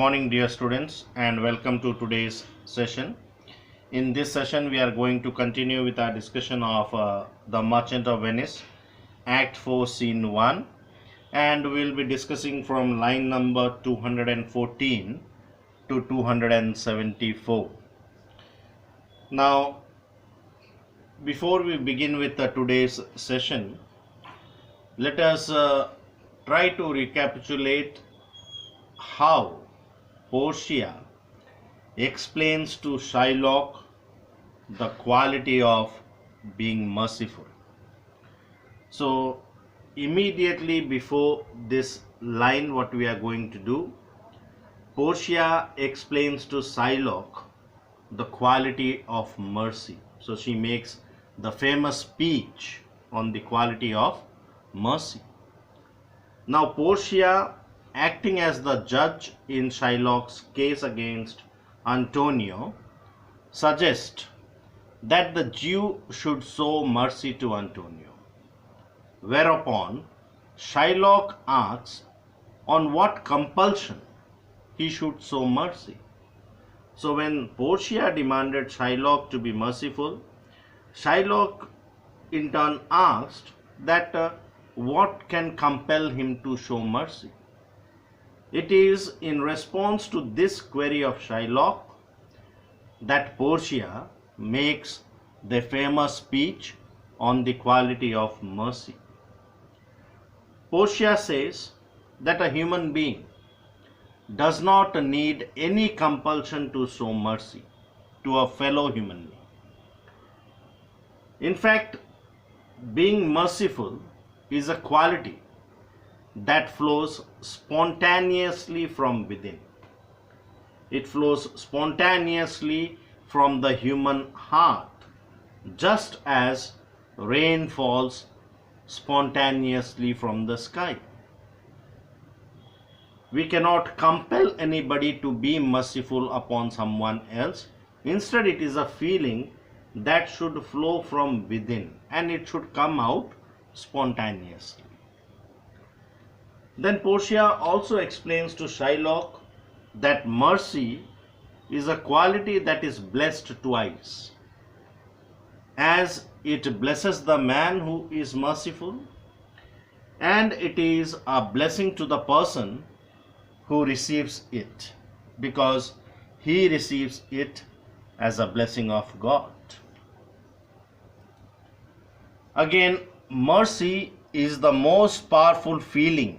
morning, dear students, and welcome to today's session. In this session, we are going to continue with our discussion of The Merchant of Venice, Act 4, Scene 1, and we'll be discussing from line number 214 to 274. Now, before we begin with today's session, let us try to recapitulate how Portia explains to Shylock the quality of being merciful. So, immediately before this line, what we are going to do, Portia explains to Shylock the quality of mercy. So, she makes the famous speech on the quality of mercy. Now, Portia, acting as the judge in Shylock's case against Antonio, suggests that the Jew should show mercy to Antonio. Whereupon Shylock asks on what compulsion he should show mercy. So when Portia demanded Shylock to be merciful, Shylock in turn asked that what can compel him to show mercy. It is in response to this query of Shylock that Portia makes the famous speech on the quality of mercy. Portia says that a human being does not need any compulsion to show mercy to a fellow human being. In fact, being merciful is a quality that flows spontaneously from within. It flows spontaneously from the human heart, just as rain falls spontaneously from the sky. We cannot compel anybody to be merciful upon someone else. Instead, it is a feeling that should flow from within and it should come out spontaneously. Then Portia also explains to Shylock that mercy is a quality that is blessed twice, as it blesses the man who is merciful, and it is a blessing to the person who receives it, because he receives it as a blessing of God. Again, mercy is the most powerful feeling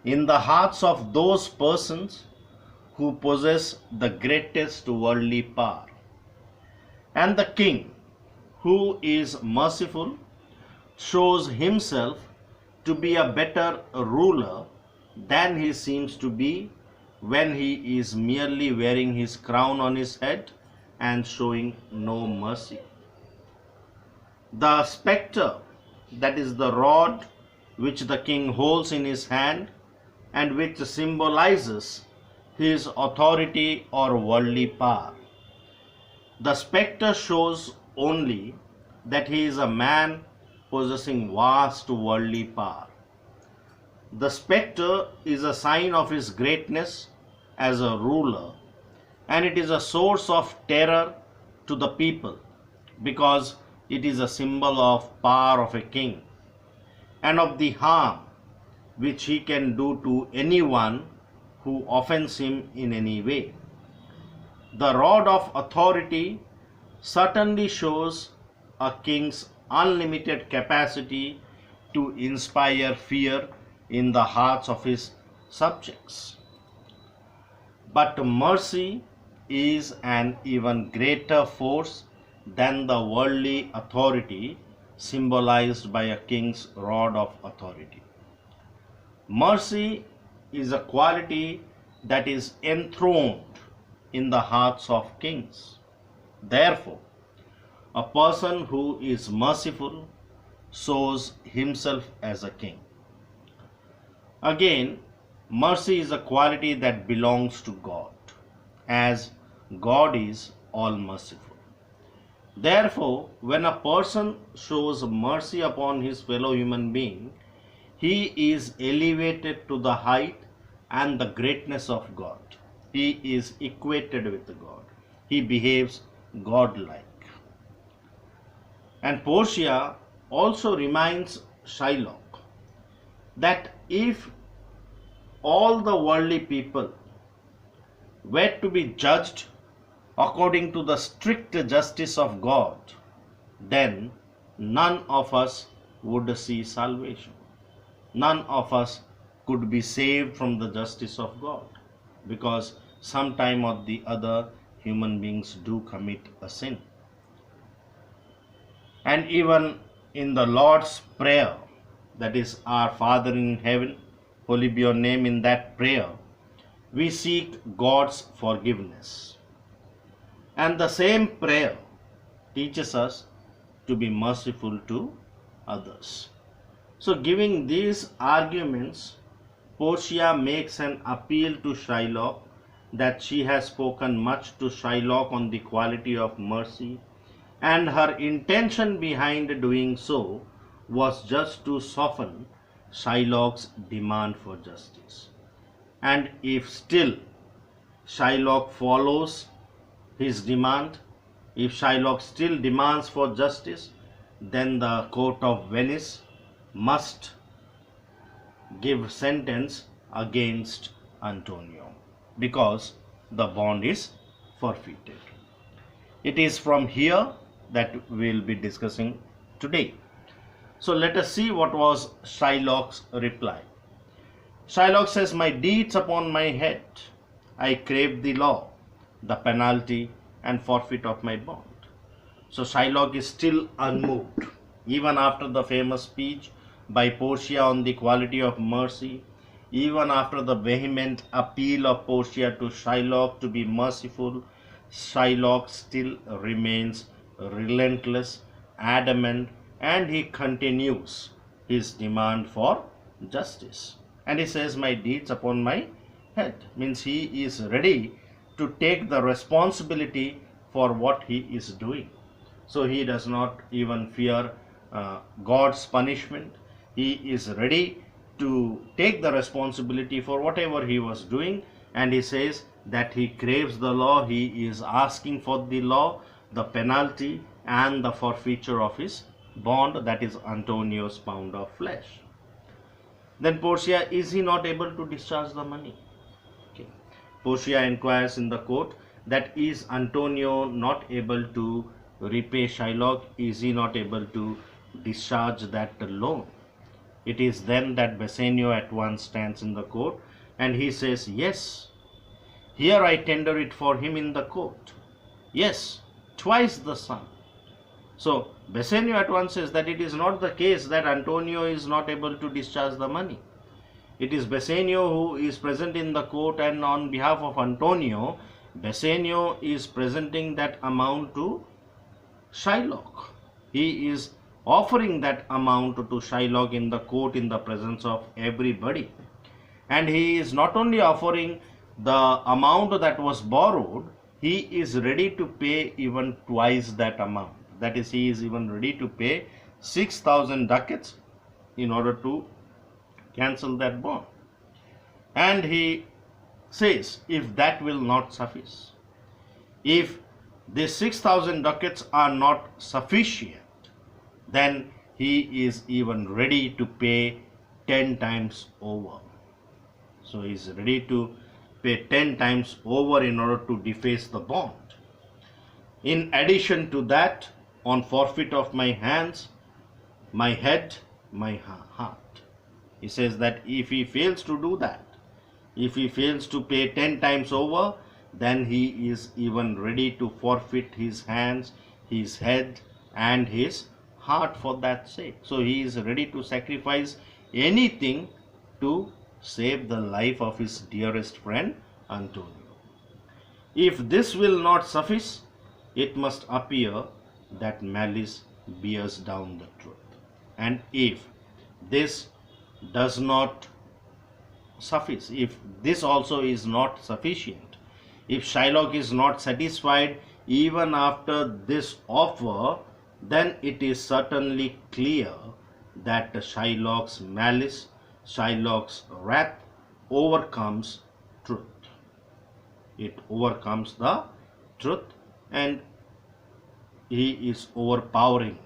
in the hearts of those persons who possess the greatest worldly power. And the king, who is merciful, shows himself to be a better ruler than he seems to be when he is merely wearing his crown on his head and showing no mercy. The spectre, that is the rod which the king holds in his hand and which symbolizes his authority or worldly power. The spectre shows only that he is a man possessing vast worldly power. The spectre is a sign of his greatness as a ruler, and it is a source of terror to the people because it is a symbol of power of a king and of the harm which he can do to anyone who offends him in any way. The rod of authority certainly shows a king's unlimited capacity to inspire fear in the hearts of his subjects. But mercy is an even greater force than the worldly authority symbolized by a king's rod of authority. Mercy is a quality that is enthroned in the hearts of kings. Therefore, a person who is merciful shows himself as a king. Again, mercy is a quality that belongs to God, as God is all merciful. Therefore, when a person shows mercy upon his fellow human being, he is elevated to the height and the greatness of God. He is equated with God. He behaves godlike. And Portia also reminds Shylock that if all the worldly people were to be judged according to the strict justice of God, then none of us would see salvation. None of us could be saved from the justice of God, because sometime or the other human beings do commit a sin. And even in the Lord's Prayer, that is, Our Father in heaven, holy be your name, in that prayer, we seek God's forgiveness. And the same prayer teaches us to be merciful to others. So, giving these arguments, Portia makes an appeal to Shylock that she has spoken much to Shylock on the quality of mercy, and her intention behind doing so was just to soften Shylock's demand for justice. And if still Shylock follows his demand, if Shylock still demands for justice, then the court of Venice must give sentence against Antonio, because the bond is forfeited. It is from here that we will be discussing today. So let us see what was Shylock's reply. Shylock says, "My deeds upon my head, I crave the law, the penalty and forfeit of my bond." So Shylock is still unmoved, even after the famous speech by Portia on the quality of mercy, even after the vehement appeal of Portia to Shylock to be merciful. Shylock still remains relentless, adamant, and he continues his demand for justice. And he says, "My deeds upon my head," means he is ready to take the responsibility for what he is doing. So he does not even fear God's punishment. He is ready to take the responsibility for whatever he was doing, and he says that he craves the law. He is asking for the law, the penalty and the forfeiture of his bond, that is Antonio's pound of flesh. Then Portia, is he not able to discharge the money? Okay. Portia inquires in the court that is Antonio not able to repay Shylock? Is he not able to discharge that loan? It is then that Bassanio at once stands in the court and he says, "Yes, here I tender it for him in the court. Yes, twice the sum." So Bassanio at once says that it is not the case that Antonio is not able to discharge the money. It is Bassanio who is present in the court, and on behalf of Antonio, Bassanio is presenting that amount to Shylock. He is offering that amount to Shylock in the court in the presence of everybody. And he is not only offering the amount that was borrowed, he is ready to pay even twice that amount. That is, he is even ready to pay 6,000 ducats in order to cancel that bond. And he says, if that will not suffice, if these 6,000 ducats are not sufficient, then he is even ready to pay 10 times over. So he is ready to pay 10 times over in order to deface the bond. In addition to that, on forfeit of my hands, my head, my heart. He says that if he fails to do that, if he fails to pay 10 times over, then he is even ready to forfeit his hands, his head and his heart for that sake. So he is ready to sacrifice anything to save the life of his dearest friend Antonio. If this will not suffice, it must appear that malice bears down the truth. And if this does not suffice, if this also is not sufficient, if Shylock is not satisfied even after this offer, then it is certainly clear that Shylock's malice, Shylock's wrath overcomes truth. it overcomes the truth, and he is overpowering.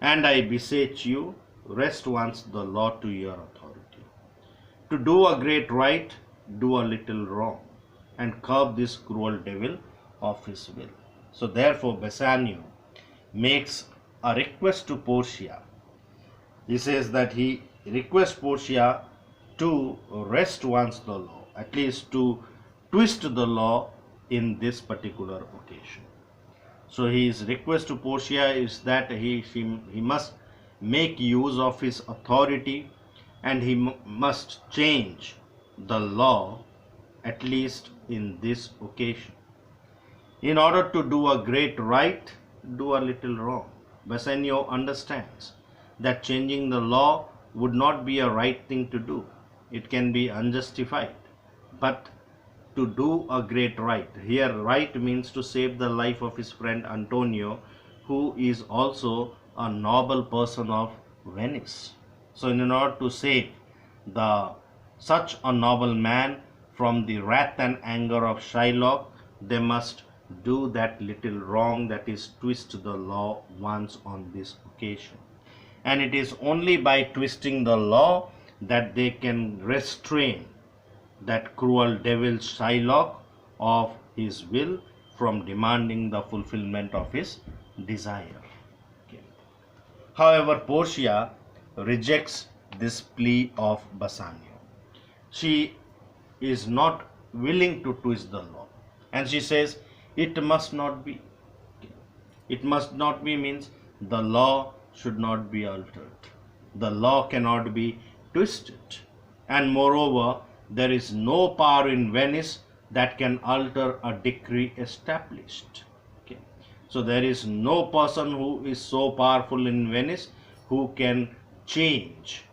And I beseech you, rest once the law to your authority. To do a great right, do a little wrong, and curb this cruel devil of his will. So therefore Bassanio makes a request to Portia. He says that he requests Portia to rest once the law, at least to twist the law in this particular occasion. So his request to Portia is that he must make use of his authority, and he must change the law at least in this occasion. In order to do a great right, do a little wrong. Bassanio understands that changing the law would not be a right thing to do. It can be unjustified. But to do a great right, here right means to save the life of his friend Antonio, who is also a noble person of Venice. So in order to save such a noble man from the wrath and anger of Shylock, they must do that little wrong, that is, twist the law once on this occasion. And it is only by twisting the law that they can restrain that cruel devil Shylock of his will from demanding the fulfillment of his desire. Okay. However, Portia rejects this plea of Bassanio. She is not willing to twist the law, and she says it must not be. It must not be means the law should not be altered. The law cannot be twisted. And moreover, there is no power in Venice that can alter a decree established. Okay. So there is no person who is so powerful in Venice who can change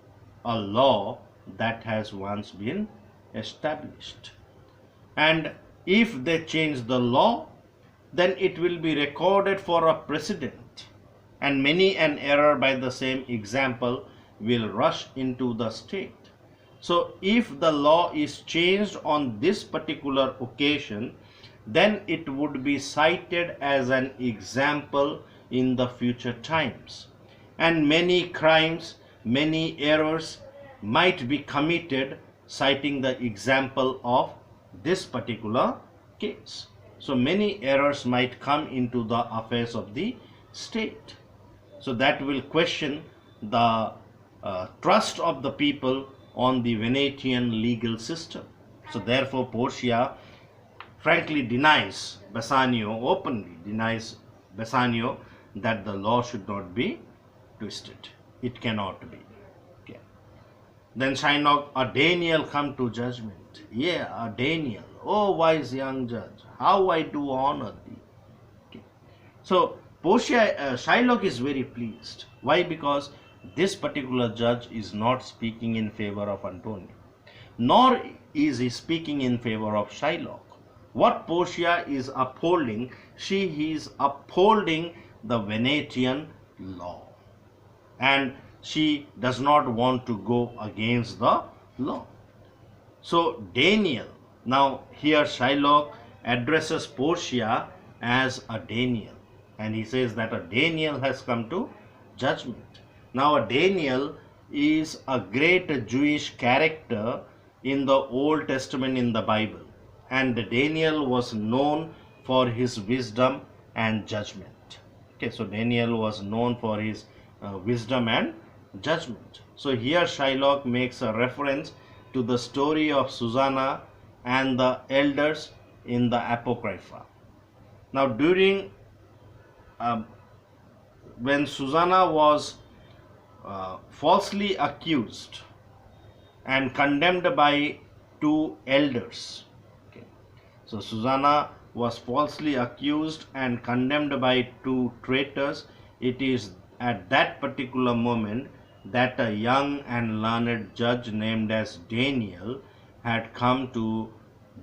a law that has once been established. And if they change the law, then it will be recorded for a precedent, and many an error by the same example will rush into the state. So if the law is changed on this particular occasion, then it would be cited as an example in the future times, and many crimes, many errors might be committed citing the example of this particular case. So many errors might come into the affairs of the state. So that will question the trust of the people on the Venetian legal system. So therefore Portia frankly denies Bassanio, openly denies Bassanio, that the law should not be twisted. It cannot be. Okay. Then Shylock, a Daniel come to judgment. Yeah, a Daniel. Oh, wise young judge, how I do honor thee. Okay. So Portia, Shylock is very pleased. Why? Because this particular judge is not speaking in favor of Antonio, nor is he speaking in favor of Shylock. What Portia is upholding, she is upholding the Venetian law, and she does not want to go against the law. So Daniel, now here Shylock addresses Portia as a Daniel, and he says that a Daniel has come to judgment. Now a Daniel is a great Jewish character in the Old Testament in the Bible, and Daniel was known for his wisdom and judgment. Okay, so Daniel was known for his wisdom and judgment. So here Shylock makes a reference to the story of Susanna and the elders in the Apocrypha. Now during when Susanna was falsely accused and condemned by two elders. Okay. So Susanna was falsely accused and condemned by two traitors. It is at that particular moment that a young and learned judge named as Daniel had come to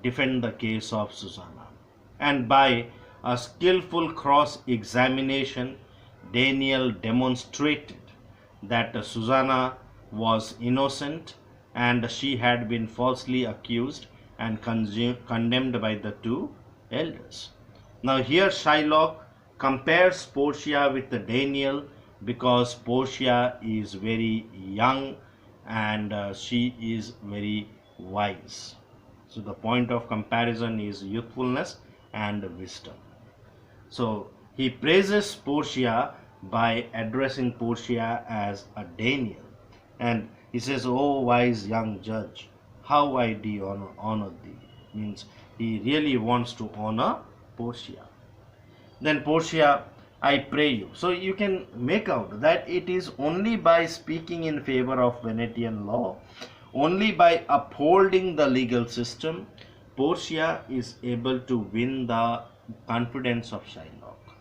defend the case of Susanna. And by a skillful cross-examination, Daniel demonstrated that Susanna was innocent and she had been falsely accused, and condemned by the two elders. Now here Shylock compares Portia with Daniel because Portia is very young and she is very wise. So the point of comparison is youthfulness and wisdom. So he praises Portia by addressing Portia as a Daniel. And he says, "Oh wise young judge, how I do honor thee." Means he really wants to honor Portia. Then Portia, "I pray you." So you can make out that it is only by speaking in favor of Venetian law, only by upholding the legal system, Portia is able to win the confidence of Shylock.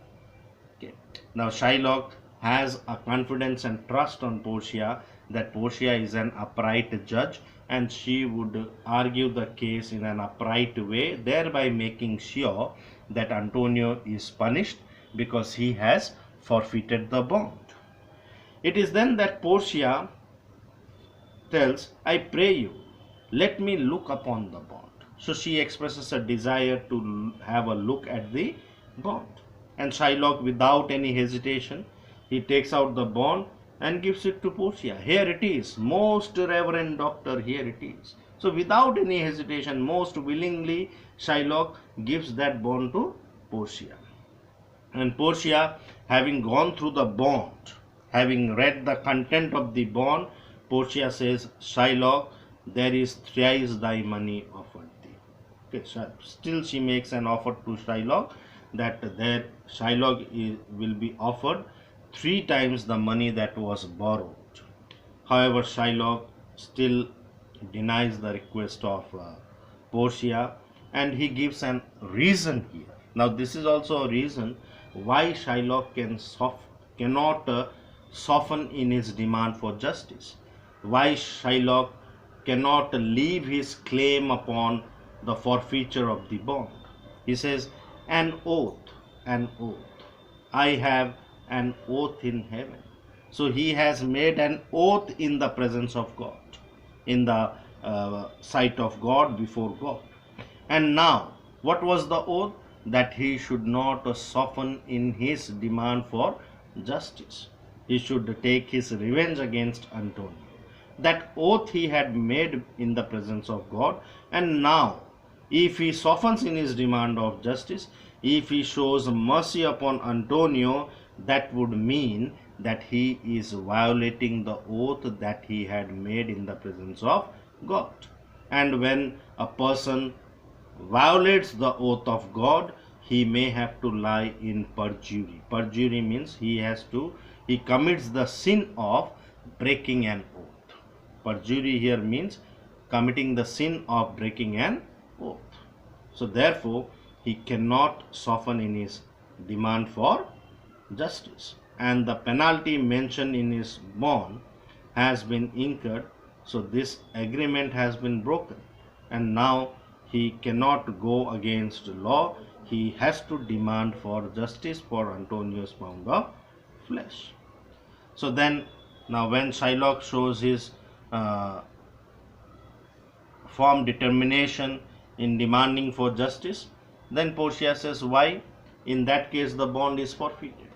Okay. Now Shylock has a confidence and trust on Portia that Portia is an upright judge and she would argue the case in an upright way, thereby making sure that Antonio is punished because he has forfeited the bond. It is then that Portia tells, "I pray you, let me look upon the bond." So she expresses a desire to have a look at the bond. And Shylock, without any hesitation, he takes out the bond and gives it to Portia. "Here it is, most reverend doctor, here it is." So without any hesitation, most willingly, Shylock gives that bond to Portia. And Portia, having gone through the bond, having read the content of the bond, Portia says, "Shylock, there is thrice thy money offered thee." Okay, so still she makes an offer to Shylock that there Shylock will be offered 3 times the money that was borrowed. However, Shylock still denies the request of Portia, and he gives an reason here. Now this is also a reason why Shylock cannot soften in his demand for justice, why Shylock cannot leave his claim upon the forfeiture of the bond. He says, an oath, I have an oath in heaven." So he has made an oath in the presence of God, in the sight of God, before God. And now, what was the oath? That he should not soften in his demand for justice. He should take his revenge against Antonio. That oath he had made in the presence of God, and now, if he softens in his demand of justice, if he shows mercy upon Antonio, that would mean that he is violating the oath that he had made in the presence of God. And when a person violates the oath of God, he may have to lie in perjury. Perjury means he commits the sin of breaking an oath. Perjury here means committing the sin of breaking an oath. So therefore, he cannot soften in his demand for justice. And the penalty mentioned in his bond has been incurred. So this agreement has been broken. And now he cannot go against law. He has to demand for justice for Antonio's pound of flesh. So then, now when Shylock shows his firm determination in demanding for justice, then Portia says, "Why? In that case the bond is forfeited."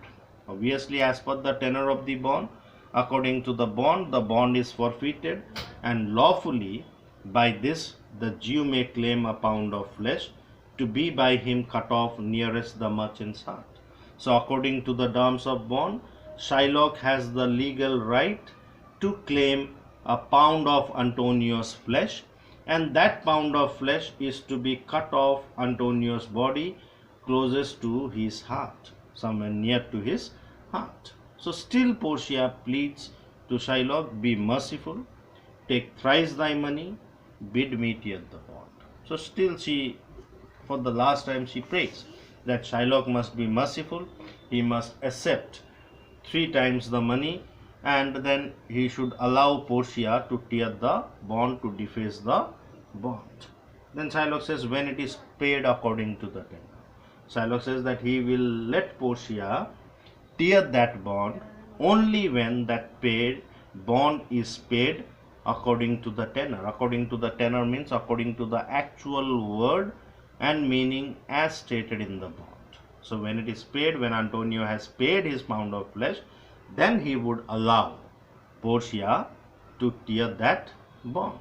Obviously, as per the tenor of the bond, according to the bond is forfeited, and lawfully by this the Jew may claim a pound of flesh to be by him cut off nearest the merchant's heart. So according to the terms of bond, Shylock has the legal right to claim a pound of Antonio's flesh, and that pound of flesh is to be cut off Antonio's body closest to his heart, somewhere near to his heart. So still Portia pleads to Shylock, "Be merciful, take thrice thy money, bid me tear the bond." So still she, for the last time, she prays that Shylock must be merciful, he must accept 3 times the money, and then he should allow Portia to tear the bond, to deface the bond. Then Shylock says, when it is paid according to the tenor. Shylock says that he will let Portia tear that bond only when that bond is paid according to the tenor. According to the tenor means according to the actual word and meaning as stated in the bond. So when it is paid, when Antonio has paid his pound of flesh, then he would allow Portia to tear that bond.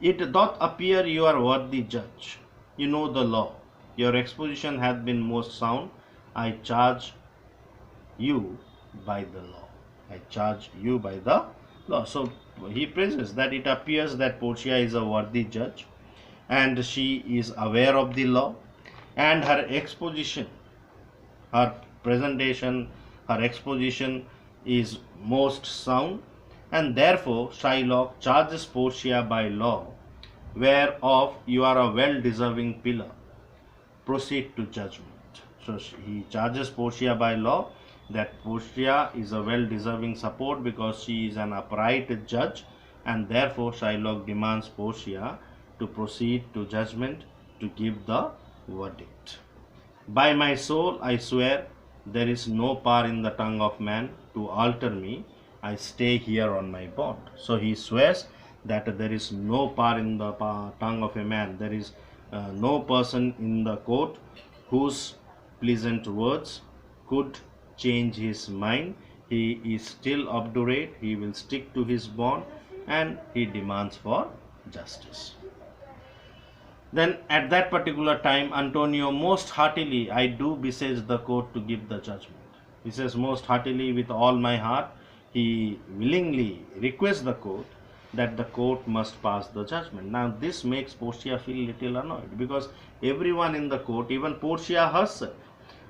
It doth appear you are worthy judge. You know the law. Your exposition hath been most sound. I charge you by the law. I charge you by the law. So he praises that it appears that Portia is a worthy judge and she is aware of the law, and her exposition, her presentation, her exposition is most sound, and therefore Shylock charges Portia by law, whereof you are a well-deserving pillar. Proceed to judgment. So he charges Portia by law that Portia is a well-deserving support because she is an upright judge, and therefore Shylock demands Portia to proceed to judgment to give the verdict. By my soul I swear there is no power in the tongue of man to alter me. I stay here on my bond. So he swears that there is no power in the tongue of a man. There is no person in the court whose pleasant words could change his mind. He is still obdurate. He will stick to his bond and he demands for justice. Then at that particular time, Antonio most heartily, I do beseech the court to give the judgment. He says most heartily with all my heart, he willingly requests the court that the court must pass the judgment. Now this makes Portia feel little annoyed because everyone in the court, even Portia herself,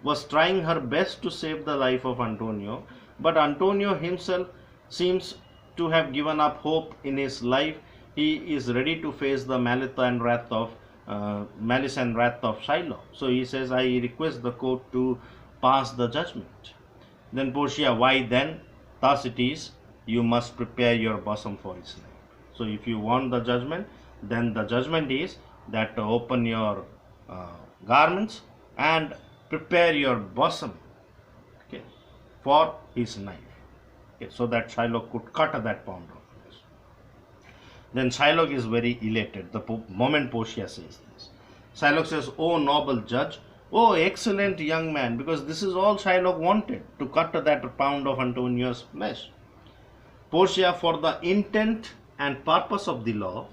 was trying her best to save the life of Antonio, but Antonio himself seems to have given up hope in his life. He is ready to face the malice and wrath of Shylock. So he says, I request the court to pass the judgment. Then Portia, why then? Thus it is, you must prepare your bosom for his name. So if you want the judgment, then the judgment is that open your garments and prepare your bosom, okay, for his knife, okay, so that Shylock could cut that pound of flesh. Then Shylock is very elated the moment Portia says this. Shylock says, "O noble judge, O excellent young man," because this is all Shylock wanted, to cut that pound of Antonio's flesh. "Portia, for the intent and purpose of the law,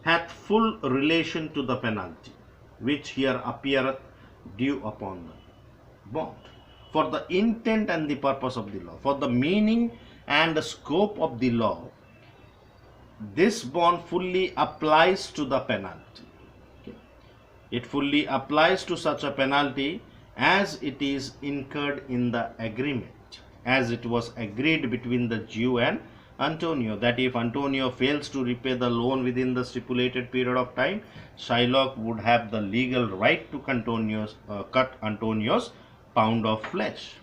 hath full relation to the penalty, which here appeareth due upon the bond." For the intent and the purpose of the law, for the meaning and the scope of the law, this bond fully applies to the penalty. Okay. It fully applies to such a penalty as it is incurred in the agreement, as it was agreed between the Jew and Antonio, that if Antonio fails to repay the loan within the stipulated period of time, Shylock would have the legal right to cut Antonio's pound of flesh.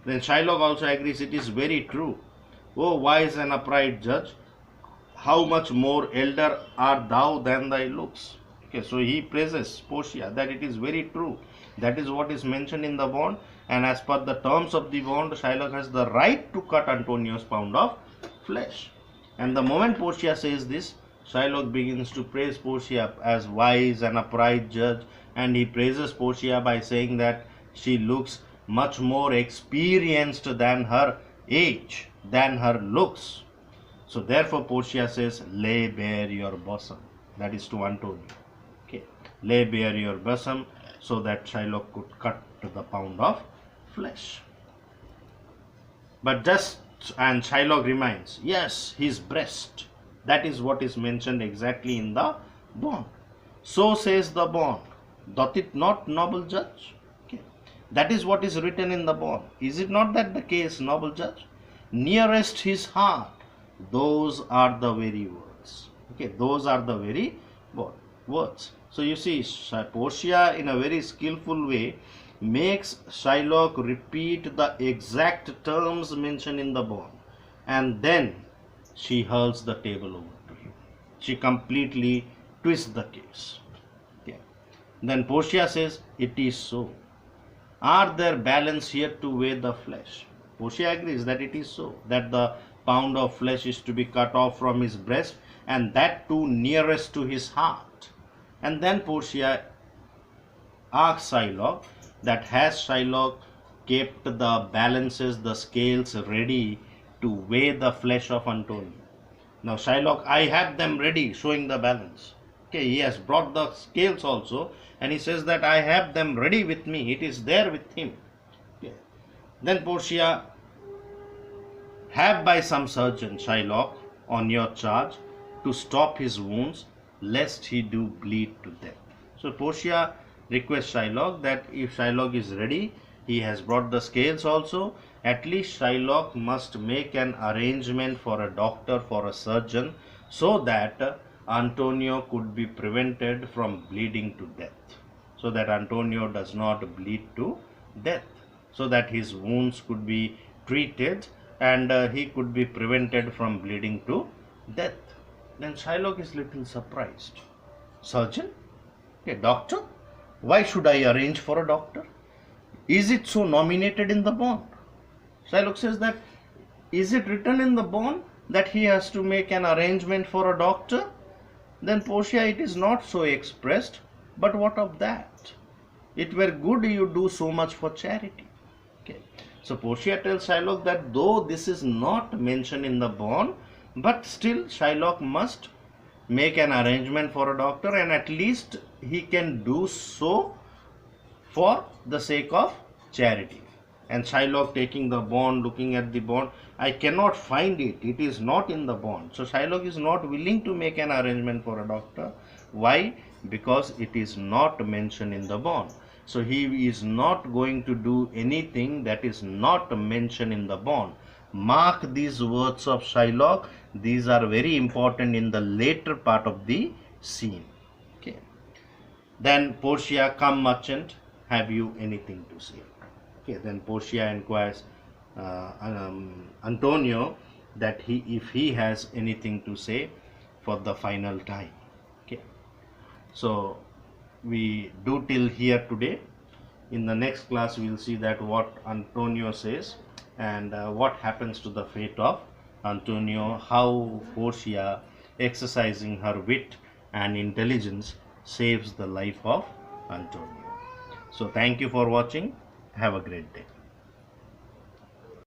Then Shylock also agrees, it is very true. O wise and upright judge, how much more elder art thou than thy looks. Okay, so he praises Portia that it is very true. That is what is mentioned in the bond, and as per the terms of the bond, Shylock has the right to cut Antonio's pound of flesh. And the moment Portia says this, Shylock begins to praise Portia as wise and upright judge, and he praises Portia by saying that she looks much more experienced than her age, than her looks. So therefore Portia says, lay bare your bosom. That is to Antonio. Okay, lay bare your bosom, so that Shylock could cut the pound of flesh. But and Shylock reminds, yes, his breast. That is what is mentioned exactly in the bond. So says the bond. Doth it not, noble judge? Okay. That is what is written in the bond. Is it not that the case, noble judge? Nearest his heart, those are the very words. Okay, those are the very words. So you see, Portia in a very skillful way makes Shylock repeat the exact terms mentioned in the bond, and then she hurls the table over to him. She completely twists the case. Okay. Then Portia says, it is so. Are there balance here to weigh the flesh? Portia agrees that it is so, that the pound of flesh is to be cut off from his breast, and that too nearest to his heart. And then Portia asks Shylock that has Shylock kept the balances, the scales ready to weigh the flesh of Antonio. Now Shylock, I have them ready, showing the balance. Okay, he has brought the scales also, and he says that I have them ready with me. It is there with him. Okay. Then Portia, have by some surgeon Shylock on your charge to stop his wounds, lest he do bleed to death. So Portia requests Shylock that if Shylock is ready, he has brought the scales also, at least Shylock must make an arrangement for a doctor, for a surgeon, so that Antonio could be prevented from bleeding to death. So that Antonio does not bleed to death. So that his wounds could be treated and he could be prevented from bleeding to death. Then Shylock is little surprised. Surgeon? A doctor? Why should I arrange for a doctor? Is it so nominated in the bond? Shylock says that, is it written in the bond that he has to make an arrangement for a doctor? Then Portia, it is not so expressed, but what of that? It were good you do so much for charity. Okay. So Portia tells Shylock that though this is not mentioned in the bond, but still Shylock must make an arrangement for a doctor, and at least he can do so for the sake of charity. And Shylock, taking the bond, looking at the bond, I cannot find it. It is not in the bond. So Shylock is not willing to make an arrangement for a doctor. Why? Because it is not mentioned in the bond. So he is not going to do anything that is not mentioned in the bond. Mark these words of Shylock. These are very important in the later part of the scene. Okay. Then Portia, come merchant, have you anything to say? Okay. Then Portia inquires Antonio that if he has anything to say for the final time. Okay. So we do till here today. In the next class we will see that what Antonio says and what happens to the fate of Antonio, how Portia, exercising her wit and intelligence, saves the life of Antonio. So thank you for watching. Have a great day.